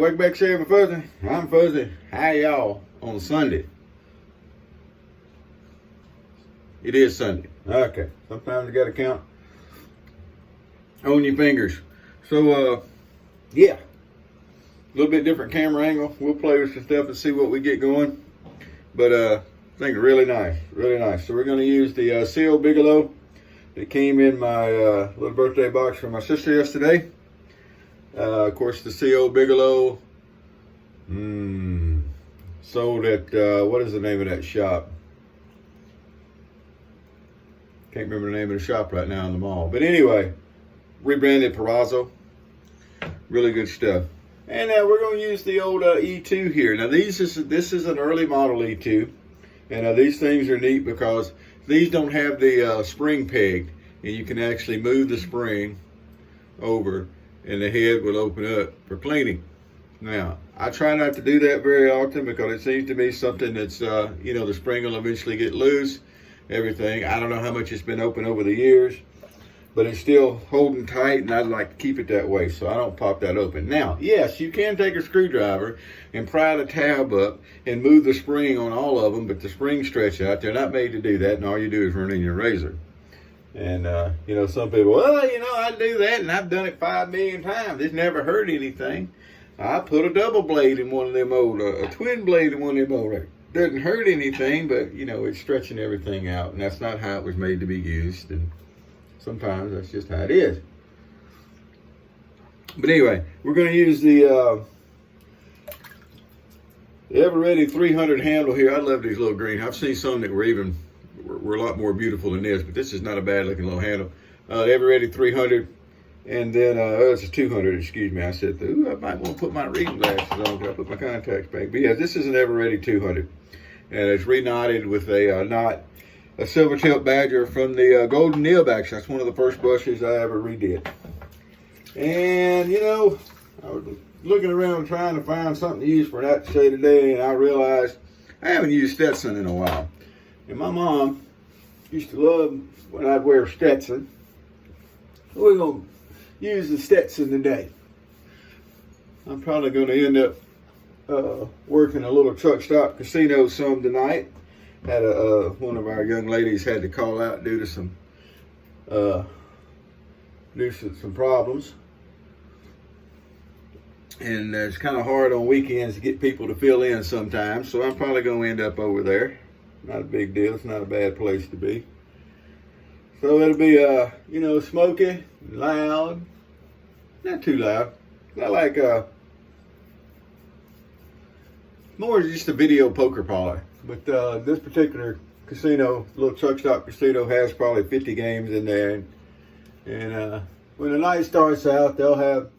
welcome back to Sheriff Fuzzy. I'm Fuzzy. How y'all on Sunday? It is Sunday. Okay. Sometimes you gotta count on your fingers. So, yeah. A little bit different camera angle. We'll play with some stuff and see what we get going. But, I think really nice. Really nice. So we're gonna use the CO Bigalow. It came in my little birthday box from my sister yesterday. Of course, the CO Bigalow sold at, what is the name of that shop? Can't remember the name of the shop right now in the mall. But anyway, rebranded Perazzo. Really good stuff. And we're going to use the old E2 here. Now, this is an early model E2. And these things are neat because these don't have the spring pegged. And you can actually move the spring over and the head will open up for cleaning. Now, I try not to do that very often because it seems to be something that's, the spring will eventually get loose, everything. I don't know how much it's been open over the years, but it's still holding tight and I'd like to keep it that way so I don't pop that open. Now, yes, you can take a screwdriver and pry the tab up and move the spring on all of them, but the springs stretch out. They're not made to do that, and all you do is run in your razor. And, some people, well, I do that and I've done it 5 million times. It's never hurt anything. I put a double blade in one of them old, a twin blade in one of them old. It doesn't hurt anything, but, it's stretching everything out. And that's not how it was made to be used. And sometimes that's just how it is. But anyway, we're going to use the Ever-Ready 300 handle here. I love these little green. I've seen some that were a lot more beautiful than this, but this is not a bad looking little handle. Ever-Ready 300, and then it's a 200, excuse me. I said, I might want to put my reading glasses on because I put my contacts back. But yeah, this is an Ever-Ready 200, and it's re-knotted with a knot, a silver tilt badger from the golden nib action. That's one of the first brushes I ever redid. And I was looking around trying to find something to use for that to say today, and I realized I haven't used Stetson in a while. And my mom used to love when I'd wear Stetson. So we're going to use the Stetson today. I'm probably going to end up working a little truck stop casino some tonight. Had one of our young ladies had to call out due to some problems. And it's kind of hard on weekends to get people to fill in sometimes. So I'm probably going to end up over there. Not a big deal. It's not a bad place to be. So it'll be, smoky, loud, not too loud. Not like, more just a video poker parlor. But this particular casino, little truck stop casino, has probably 50 games in there. And when the night starts out, they'll have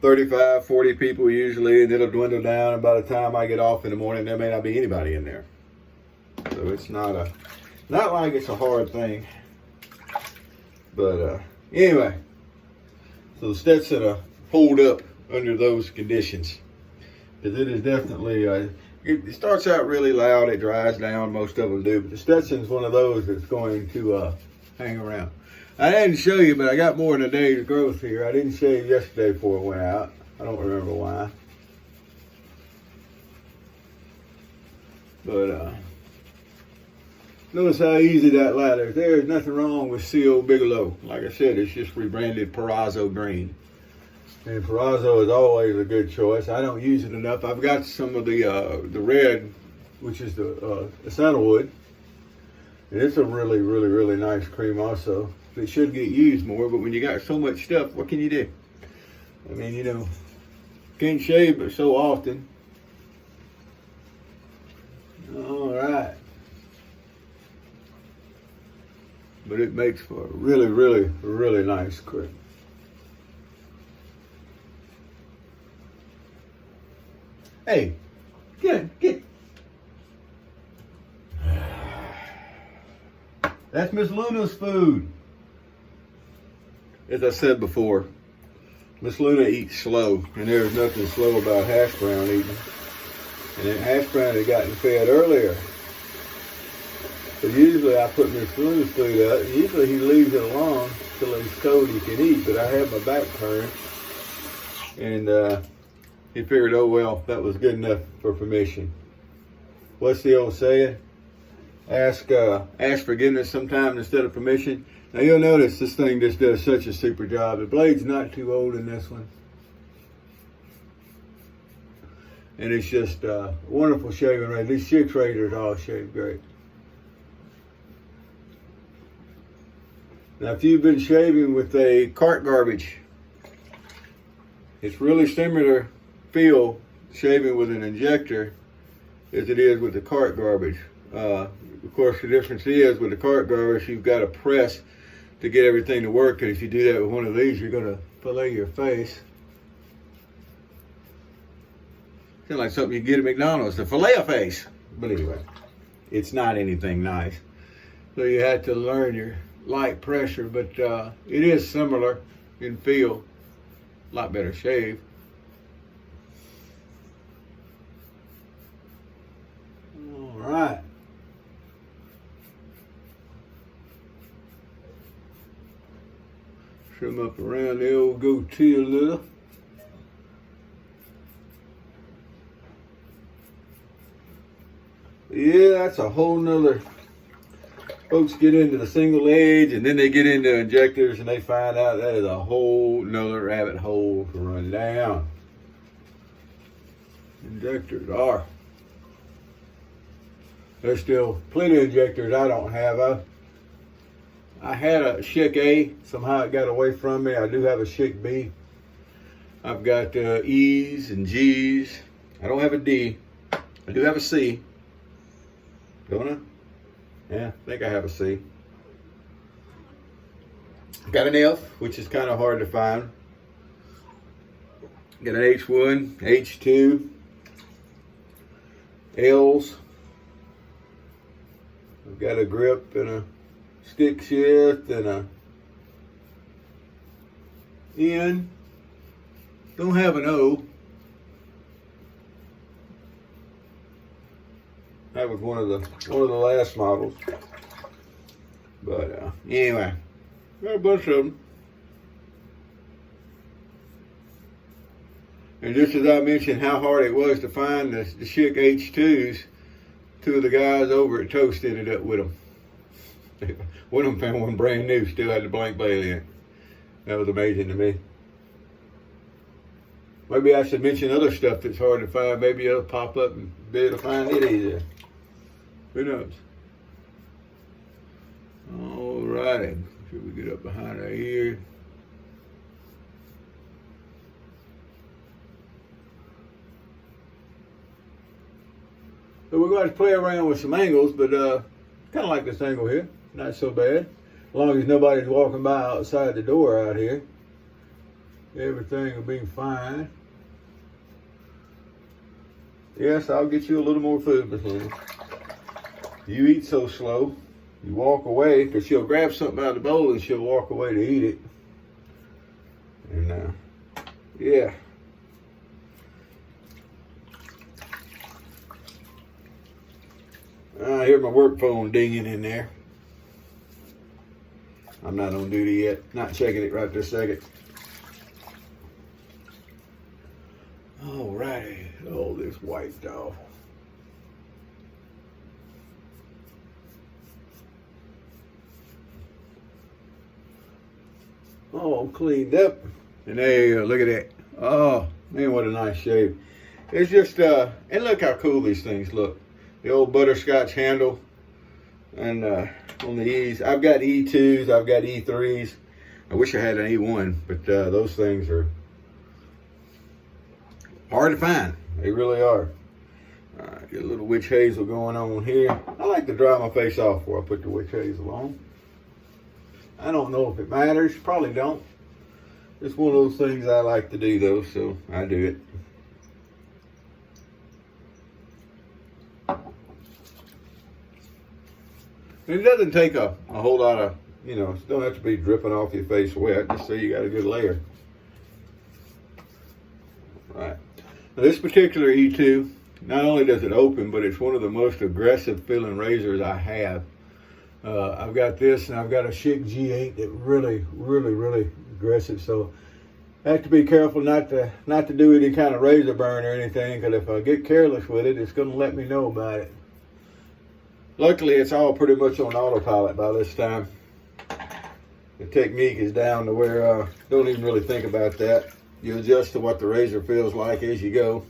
35, 40 people usually, and it'll dwindle down. And by the time I get off in the morning, there may not be anybody in there. So it's not like it's a hard thing. But anyway, so the Stetson hold up under those conditions. Because it is definitely, it starts out really loud, it dries down, most of them do. But the Stetson's one of those that's going to hang around. I didn't show you, but I got more than a day's growth here. I didn't show you yesterday before it went out. I don't remember why. But notice how easy that ladder is. There is nothing wrong with CO Bigalow. Like I said, it's just rebranded Perazzo green. And Perazzo is always a good choice. I don't use it enough. I've got some of the red, which is the sandalwood. And it's a really, really, really nice cream also. It should get used more, but when you got so much stuff, what can you do? I mean, can't shave but so often. All right. But it makes for a really, really, really nice cream. Hey, get. That's Miss Luna's food. As I said before, Miss Luna eats slow, and there's nothing slow about hash brown eating. And then hash brown had gotten fed earlier. So usually I put Miss Luna's food up, and usually he leaves it alone till he's told he can eat, but I have my back turned. And He figured, oh well, that was good enough for permission. What's the old saying? Ask forgiveness sometimes instead of permission. Now you'll notice this thing just does such a super job. The blade's not too old in this one. And it's just wonderful shaving razor. These Schick razors all shave great. Now if you've been shaving with a cart garbage, it's really similar feel shaving with an injector as it is with the cart garbage. Of course, the difference is with the cart garbage, you've got to press to get everything to work. And if you do that with one of these, you're going to fillet your face. Sounds like something you get at McDonald's, the fillet a face. But anyway, it's not anything nice. So you have to learn your light pressure, but it is similar in feel. A lot better shave. All right. Trim up around the old goatee a little. Yeah, that's a whole nother. Folks get into the single edge and then they get into injectors and they find out that is a whole nother rabbit hole to run down. Injectors are. There's still plenty of injectors I don't have. I had a Schick A. Somehow it got away from me. I do have a Schick B. I've got E's and G's. I don't have a D. I do have a C. Don't I? Yeah, I think I have a C. Got an F, which is kind of hard to find. Got an H1, H2, L's. I've got a grip and a stick shift and a N. Don't have an O. That was one of the last models. But anyway, got a bunch of them. And just as I mentioned how hard it was to find the Schick H2s, two of the guys over at Toast ended up with them. One of them found one brand new, still had the blank blade in it. That was amazing to me. Maybe I should mention other stuff that's hard to find. Maybe it'll pop up and be able to find it easier. Who knows? All righty. Should we get up behind our ear? So we're going to play around with some angles, but kind of like this angle here. Not so bad. As long as nobody's walking by outside the door out here, everything will be fine. Yes, I'll get you a little more food, Miss Lily. You eat so slow. You walk away, because she'll grab something out of the bowl and she'll walk away to eat it. And yeah. I hear my work phone dinging in there. I'm not on duty yet. Not checking it right this second. Alrighty. Oh, this wiped off. All cleaned up. And there you go. Look at that. Oh, man, what a nice shave. It's just, and look how cool these things look. The old butterscotch handle. And on the E's, I've got E2s, I've got E3s. I wish I had an E1, but those things are hard to find. They really are. Get a little witch hazel going on here. I like to dry my face off before I put the witch hazel on. I don't know if it matters. Probably don't. It's one of those things I like to do though, so I do it. And it doesn't take a whole lot of, you know, it don't have to be dripping off your face wet, just so you got a good layer. All right. Now this particular E2, not only does it open, but it's one of the most aggressive feeling razors I have. I've got this and I've got a Schick G8 that really aggressive. So I have to be careful not to do any kind of razor burn or anything, because if I get careless with it, it's going to let me know about it. Luckily, it's all pretty much on autopilot by this time. The technique is down to where don't even really think about that. You adjust to what the razor feels like as you go.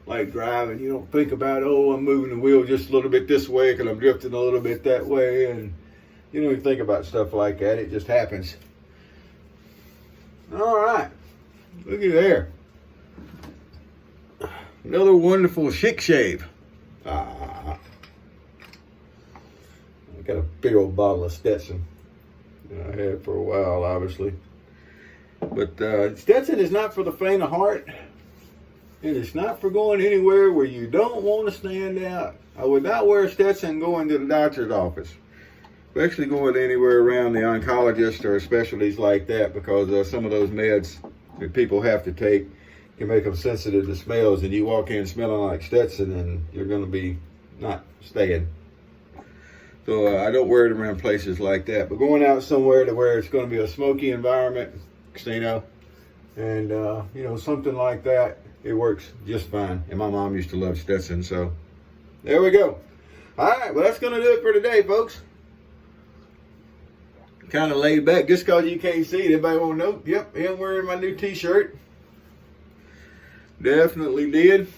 Like driving, you don't think about, oh, I'm moving the wheel just a little bit this way because I'm drifting a little bit that way, and you don't even think about stuff like that. It just happens. All right, look at there. Another wonderful Schick shave. I got a big old bottle of Stetson I had for a while, obviously. But Stetson is not for the faint of heart. And it's not for going anywhere where you don't want to stand out. I would not wear Stetson going to the doctor's office, especially going anywhere around the oncologist or specialties like that, because some of those meds that people have to take can make them sensitive to smells, and you walk in smelling like Stetson and you're going to be not staying. So I don't wear it around places like that. But going out somewhere to where it's going to be a smoky environment, casino, and you know, something like that, it works just fine. And my mom used to love Stetson, so there we go. All right, well, that's going to do it for today, folks. Kind of laid back just because you can't see it. Everybody want to know? Yep, I'm wearing my new t-shirt. Definitely did.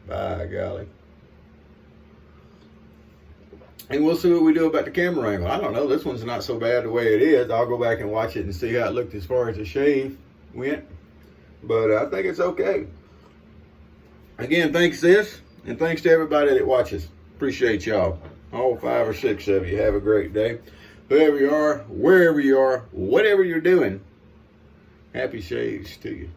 By golly. And we'll see what we do about the camera angle. I don't know. This one's not so bad the way it is. I'll go back and watch it and see how it looked as far as the shave went. But I think it's okay. Again, thanks sis, and thanks to everybody that watches. Appreciate y'all. All 5 or 6 of you. Have a great day. Whoever you are, wherever you are, whatever you're doing, happy shaves to you.